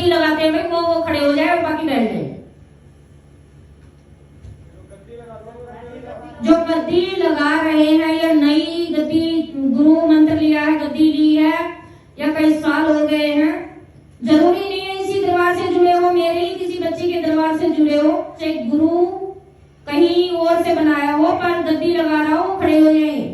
गद्दी लगाते हैं भाई वो खड़े हो जाए और बाकी बैठ जाए। जो गद्दी लगा रहे हैं या नई गद्दी गुरु मंत्र लिया है, गद्दी ली है या कई साल हो गए हैं, जरूरी नहीं है इसी दरबार से जुड़े हो, मेरे ही किसी बच्चे के दरबार से जुड़े हो, चाहे गुरु कहीं और से बनाया हो, पर गद्दी लगा रहा हो खड़े हो जाए।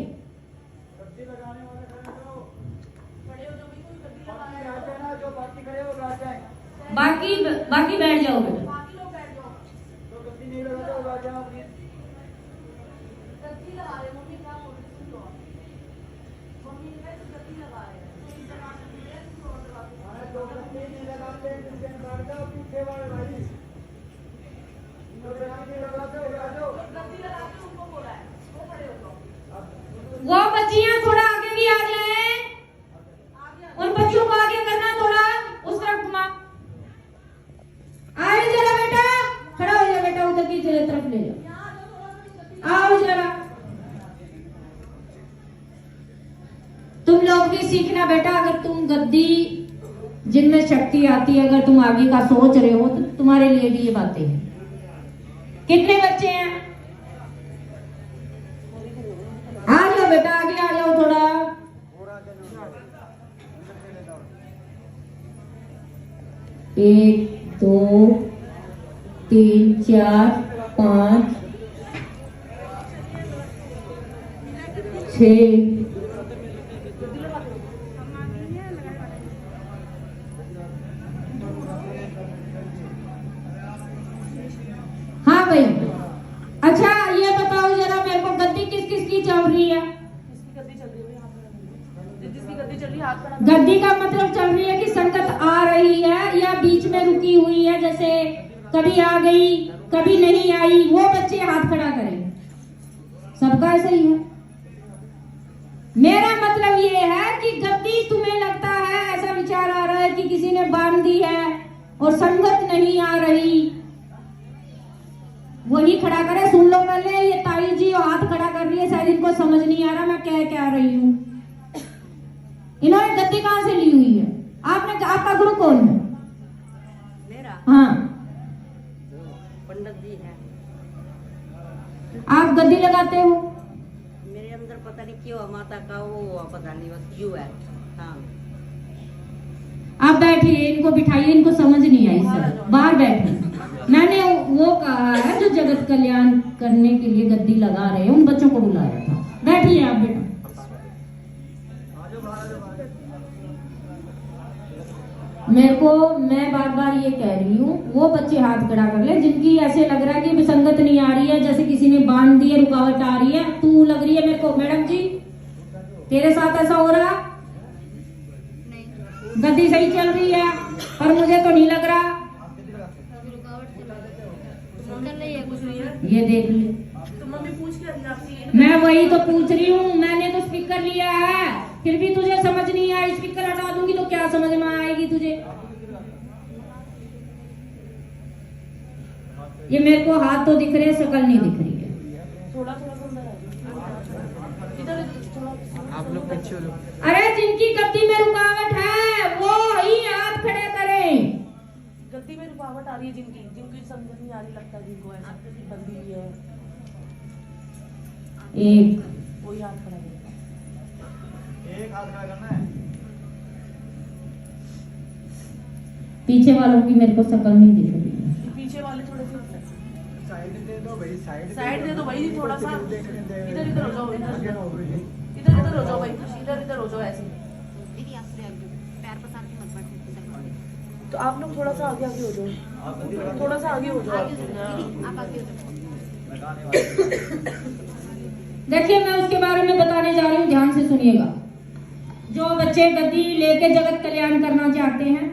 बाकी बैठ जाओ बेटा। वो बच्चियां थोड़ा आगे भी आ जाए, उन बच्चों को आगे करना, थोड़ा उस तरफ घुमा। आए जरा बेटा, खड़ा हो जा बेटा, उधर की तरफ ले जाओ, आओ जरा। तुम लोग भी सीखना बेटा, अगर तुम गद्दी जिनमें शक्ति आती है, अगर तुम आगे का सोच रहे हो तो तुम्हारे लिए भी ये बातें हैं। कितने बच्चे हैं? आ जाओ बेटा, आगे आ जाओ थोड़ा। एक दो तीन चार पाँच छः, हाँ भाई। अच्छा ये बताओ जरा मेरे को, गद्दी किस किस की चल रही है? गद्दी का मतलब चल रही है कि संकट आ रही है या बीच में रुकी हुई है, जैसे कभी आ गई कभी नहीं आई, वो बच्चे हाथ खड़ा करें। सबका ऐसा ही है। मेरा मतलब ये है कि गद्दी तुम्हें लगता है, ऐसा विचार आ रहा है कि किसी ने बांध दी है और संगत नहीं आ रही, वही खड़ा करे। सुन लो पहले, ये ताई जी हाथ खड़ा कर रही है, शायद इनको समझ नहीं आ रहा मैं क्या रही हूँ। इन्होंने गद्दी कहाँ से ली हुई है? आपका गुरु कौन है? मेरा? हाँ, पंडित जी है। आप गद्दी लगाते हो? मेरे अंदर पता नहीं क्यों माता का वो पता नहीं बस क्यों है। हाँ, आप बैठिए, इनको बिठाइए, इनको समझ नहीं आई सर, बाहर बैठिए। मैंने वो कहा है जो जगत कल्याण करने के लिए गद्दी लगा रहे हैं, उन बच्चों को बुलाया था। बैठिए आप बेटा। मैं बार बार ये कह रही हूँ, वो बच्चे हाथ खड़ा कर ले जिनकी ऐसे लग रहा है कि विसंगत नहीं आ रही है, जैसे किसी ने बांध दी है, रुकावट आ रही है। तू लग रही है मेरे को, मैडम जी तेरे साथ ऐसा हो रहा? गद्दी सही चल रही है, पर मुझे तो नहीं लग रहा। ये देख ले, मैं वही तो पूछ रही हूँ। मैंने तो स्पीकर लिया है, फिर भी तुझे समझ नहीं आया। स्पीकर हटा दूंगी तो क्या समझ में आएगी तुझे? ये मेरे को हाथ तो दिख रहे, शकल नहीं दिख रही है। आप लोग पीछे हो। अरे जिनकी गद्दी में रुकावट है वो ही हाथ खड़े करें। गद्दी में रुकावट आ रही है, जिनकी समझ नहीं आ रही, लगता है जिनको ऐसा बंदी है, एक वही हाथ खड़ा है। एक हाथ खड़ा करना है। पीछे वालों की मेरे को शकल नहीं दिख रही है। पीछे वाले थोड़े से साइड दे दो भाई, साइड दे दो भाई, थोड़ा सा इधर हो जाओ, इधर हो जाओ भाई, इधर हो जाओ ऐसे। तो आप लोग थोड़ा सा आगे हो जाओ, थोड़ा सा आगे हो जाओ। देखिए मैं उसके बारे में बताने जा रही हूँ, ध्यान से सुनिएगा। जो बच्चे गद्दी लेके जगत कल्याण करना चाहते हैं,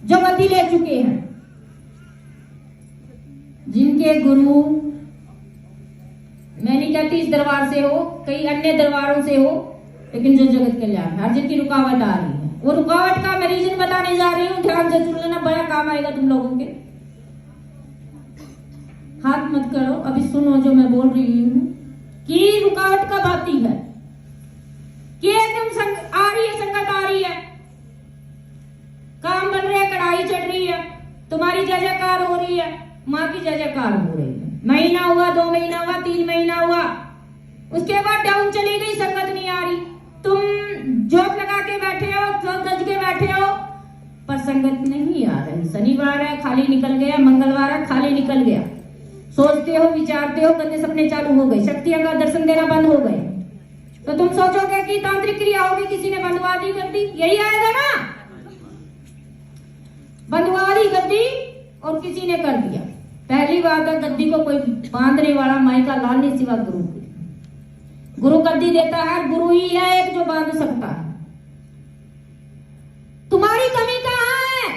जो गद्दी ले चुके हैं, जिनके गुरु, मैं नहीं कहती इस दरबार से हो, कई अन्य दरबारों से हो, लेकिन जो जगत कल्याण है, जिनकी रुकावट आ रही है, वो रुकावट का मैं रीजन बताने जा रही हूँ। ध्यान से सुन लेना, बड़ा काम आएगा तुम लोगों के। हाथ मत करो, अभी सुनो जो मैं बोल रही हूँ। कि रुकावट कब आती है? कि एकदम आ रही है, संकट आ रही है, काम बेकार हो रही है। महीना हुआ, 2 महीना हुआ, 3 महीना हुआ, उसके बाद डाउन चली गई, संगत नहीं आ रही। तुम जॉब लगा के बैठे हो, गज के बैठे हो, पर संगत नहीं आ रही। शनिवार है खाली निकल गया, मंगलवार है खाली निकल गया। सोचते हो, विचारते हो, गंदे सपने चालू हो गए, शक्तियां का दर्शन देना बंद हो गए। तो तुम सोचोगे कि तांत्रिक क्रिया होगी, किसी ने बंधवा दी गद्दी, यही आएगा ना, बंधवा दी गद्दी और किसी ने कर दिया। पहली बात है, गद्दी को कोई बांधने वाला माई का लाल नहीं सिवा गुरु की। गुरु गद्दी देता है, गुरु ही है एक जो बांध सकता है। तुम्हारी कमी कहाँ है?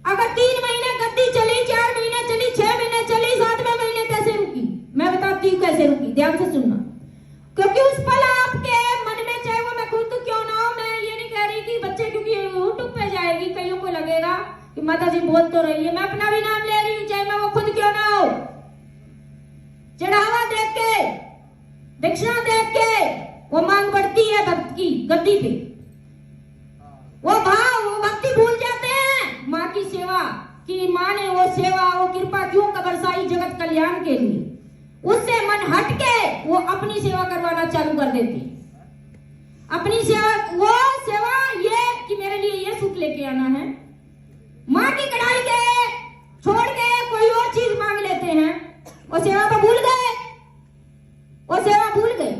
अगर 3 महीने गद्दी चली, 4 महीने चली, 6 महीने चली, 7वें महीने कैसे रुकी? मैं बताती हूँ कैसे रुकी, ध्यान से सुनना। क्योंकि उस पल आपके मन में, चाहे वो मैं खुद क्यों ना हो, मैं ये नहीं कह रही कि बच्चे, क्योंकि यूट्यूब पे जाएगी, कईयों को लगेगा कि माता जी बोल तो रही है, मैं अपना भी नाम ले रही हूँ, चाहे मैं वो खुद क्यों ना हो। चढ़ावा देख के, दक्षिणा देख के वो मांग बढ़ती है भक्त की गद्दी पे। वो भाव, वो भक्ति भूल जाते हैं माँ की सेवा की। माँ ने वो सेवा, वो कृपा क्यों बरसाई जगत कल्याण के लिए। उससे मन हट के वो अपनी सेवा करवाना चालू कर देती। अपनी सेवा, वो सेवा ये कि मेरे लिए ये सुख लेके आना है। माँ की कढ़ाई के छोड़ के कोई और चीज मांग लेते हैं। वो सेवा तो भूल गए, वो सेवा भूल गए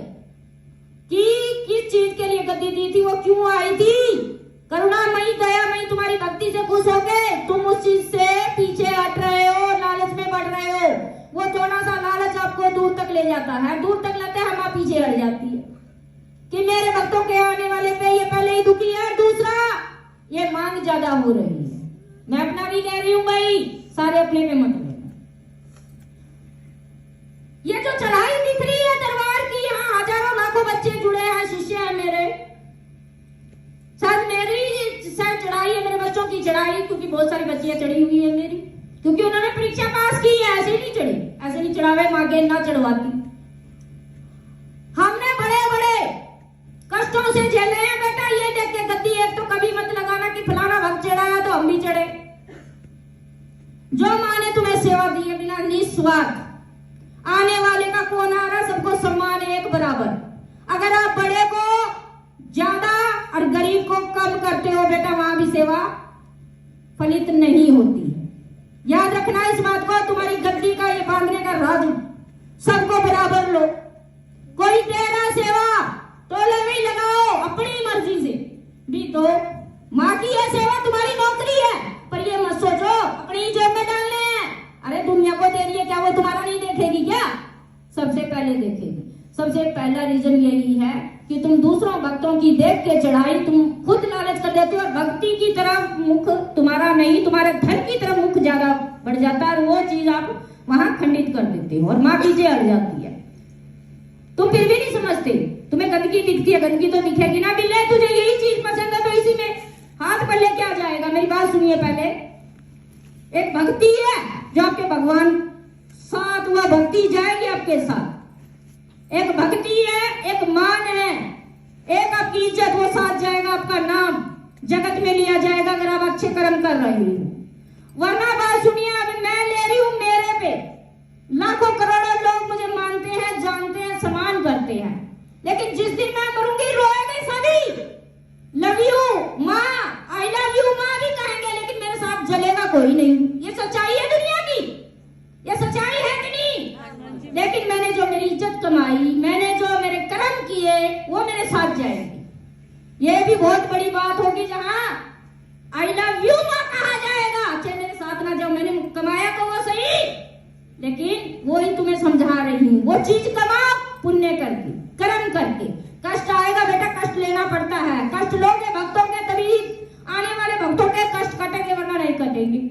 कि किस चीज के लिए गद्दी दी थी, वो क्यों आई थी। करुणामयी, दयामयी तुम्हारी भक्ति से खुश हो गए, तुम उस चीज से पीछे हट रहे हो, लालच में बढ़ रहे हो। वो थोड़ा सा लालच आपको दूर तक ले जाता है, दूर तक लाते हम आप पीछे हट जाती है कि मेरे भक्तों के आने वाले पे ये पहले ही दुखी है। दूसरा, ये मांग ज्यादा हो रही है। मैं अपना भी कह रही हूँ भाई, सारे अपने पे मत लेना। ये जो चढ़ाई दिख रही है दरबार की, यहाँ हजारों लाखों बच्चे जुड़े हैं, शिष्य हैं मेरे। शायद मेरी चढ़ाई है, मेरे बच्चों की चढ़ाई, क्योंकि बहुत सारी बच्चियां चढ़ी हुई है मेरी, क्योंकि उन्होंने परीक्षा पास की है। ऐसे नहीं चढ़ी, ऐसे नहीं चढ़ावे माँ के ना चढ़वाती। हमने बड़े बड़े कष्टों से झेले हैं बेटा। ये देख के गद्दी एक तो कभी मत लगाना कि फलाना भक्त चढ़ा है तो हम भी चढ़े। जो माँ ने तुम्हें सेवा दी है बिना निस्वार्थ, आने वाले का कौन आ रहा, सबको सम्मान एक बराबर। अगर आप बड़े को ज्यादा और गरीब को कम करते हो बेटा, वहां भी सेवा फलित नहीं होती। याद रखना इस बात को। तुम्हारी गद्दी का ये बांधने का राज, सबको बराबर लो। कोई दे रहा सेवा, तोले में लगाओ, अपनी मर्जी से भी दो। माँ की यह सेवा तुम्हारी नौकरी है, पर ये मत सोचो अपनी जेब में डालने हैं। अरे दुनिया को दे रही है, क्या वो तुम्हारा नहीं देखेगी क्या? सबसे पहले देखेगी। सबसे पहला रीजन यही है कि तुम दूसरों भक्तों की देख के चढ़ाई, तुम खुद लालच कर देते हो और भक्ति की तरफ मुख तुम्हारा नहीं, तुम्हारे धन की तरफ मुख ज्यादा बढ़ जाता है और वो चीज आप वहां खंडित कर देते हो और माँ पीछे हट जाती है। तुम फिर भी नहीं समझते, तुम्हें गंदगी दिखती है, गंदगी तो दिखेगी ना। बिल्ले तुझे यही चीज पसंद है तो इसी में हाथ पर लेके आ जाएगा। मेरी बात सुनिए पहले। एक भक्ति है जो आपके भगवान साथ, वह भक्ति जाएगी आपके साथ। एक भक्ति है, एक मान है, एक आपकी इज्जत, वो साथ जाएगा। आपका नाम जगत में लिया जाएगा अगर आप अच्छे कर्म कर रहे हो। वरना बात सुनिए, अब मैं ले रही हूं मेरे पे। लाखों करोड़ों लोग मुझे मानते हैं, जानते हैं, सम्मान करते हैं, लेकिन जिस दिन मैं मरूंगी रोएंगे सभी। लव यू माँ, आई लव यू माँ भी कहेंगे, लेकिन मेरे साथ जलेगा कोई नहीं। ये सच्चाई है दुनिया की, ये सच्चाई है कि नहीं? लेकिन मैंने जो मेरी इज्जत कमाई, मैंने जो मेरे कर्म किए, वो मेरे साथ जाएंगे। ये भी बहुत बड़ी बात होगी जहां आई लव यू माँ कहा जाएगा। चाहे मेरे साथ ना जाओ, मैंने कमाया तो वो सही, लेकिन वो ही तुम्हें समझा रही हूँ। वो चीज कमाओ पुण्य करके, कर्म करके। कष्ट आएगा बेटा, कष्ट लेना पड़ता है। कष्ट लोगे भक्तों के, तभी आने वाले भक्तों के कष्ट कटेंगे, वरना नहीं कटेंगे।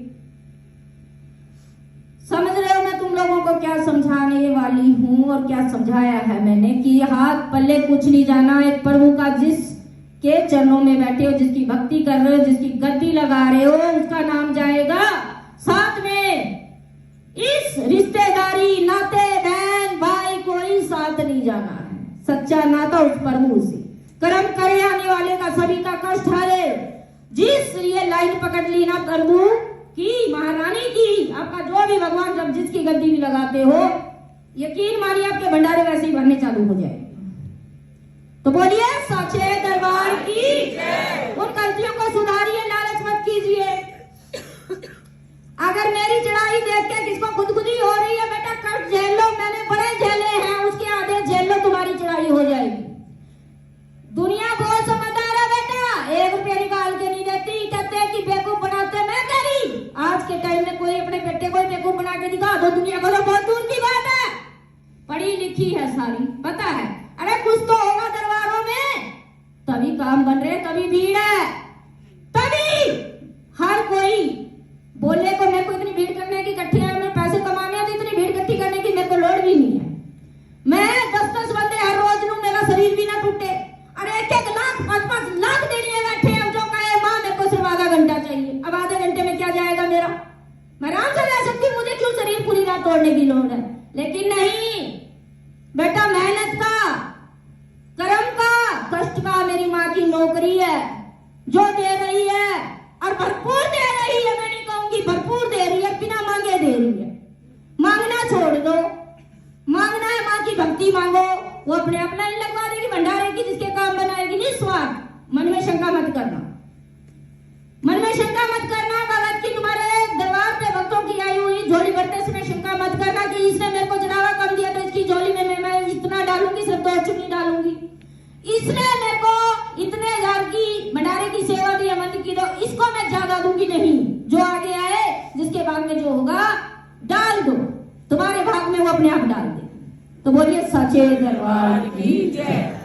समझ रहे हो मैं तुम लोगों को क्या समझाने वाली हूँ और क्या समझाया है मैंने कि हाथ पल्ले कुछ नहीं जाना। एक प्रभु का जिसके चरणों में बैठे हो, जिसकी भक्ति कर रहे हो, जिसकी गद्दी लगा रहे हो, उसका नाम जाएगा साथ में। इस रिश्तेदारी, नाते, बहन, भाई कोई साथ नहीं जाना है। सच्चा नाता उस प्रभु से। कर्म करे आने वाले का, सभी का कष्ट हरे। जिस ये लाइन पकड़ ली ना प्रभु, की, महारानी की, आपका जो भी भगवान जब जिसकी गद्दी भी लगाते हो, यकीन मानिए आपके भंडारे वैसे ही भरने चालू हो जाए। तो बोलिए सच्चे दरबार की जय। उन गलतियों को सुधारिए, लालच मत कीजिए। अगर मेरी चढ़ाई देख के किसको खुदकुदी हो रही है, बेटा कट झेल लो, मैंने बड़े झेले हैं, उसके आधे झेल लो, तुम्हारी चढ़ाई हो जाएगी। दुनिया बहुत समझदार है बेटा, 1 रुपया निकाल के नहीं देती, कहते हैं कि बेवकूफ बनाते मैं करी। आज के टाइम में कोई अपने बेटे को बेवकूफ बना के दिखा दो, दुनिया को तो बहुत दूर की बात है। पढ़ी लिखी है सारी, पता है। अरे कुछ तो होगा दरबारों में, तभी काम बन रहे, तभी भीड़ है, तभी हर कोई बोले को मेरे को इतनी भीड़ करने की इकट्ठी है, मैं पैसे कमाने हैं तो इतनी भीड़ इकट्ठी करने की मेरे को लोड़ भी नहीं है। मैं 10-10 बंदे हर रोज लूं, मेरा शरीर भी ना टूटे। अरे 1-1 लाख 5-5 लाख देने बैठे हैं, जो कहे माँ मेरे को सिर्फ आधा घंटा चाहिए। अब आधे घंटे में क्या जाएगा मेरा, मैं आराम से रह सकती हूँ, मुझे क्यों शरीर पूरी रात तोड़ने की लोड़ है। लेकिन नहीं बेटा, मेहनत का, कर्म का, कष्ट का मेरी माँ की नौकरी है, जो दे रही है और भरपूर दे रही है। मैं नहीं कहूंगी भरपूर दे रही है, बिना मांगे दे रही है। मांगना छोड़ दो, मांगना है माँ की भक्ति मांगो, वो अपने आप लाइन लगवा देगी भंडारे की, जिसके काम बनाएगी। निस्वार्थ, मन में शंका मत करना, मन में शंका मत करना। भगत की तुम्हारे दरबार पे भक्तों की आई हुई झोली भरते समय शंका मत करना कि इसने मेरे को चढ़ावा कम दिया तो इसकी झोली में मैं इतना डालूंगी, सिर्फ 2 चुनी डालूंगी। इसने मेरे को इतने हजार की भंडारे की सेवा दी, अमन की, तो इसको मैं ज्यादा दूंगी नहीं। जो आगे आए, जिसके भाग में जो होगा डाल दो, तुम्हारे भाग में वो अपने आप डाल दे। तो बोलिए सच्चे दरबार की जय।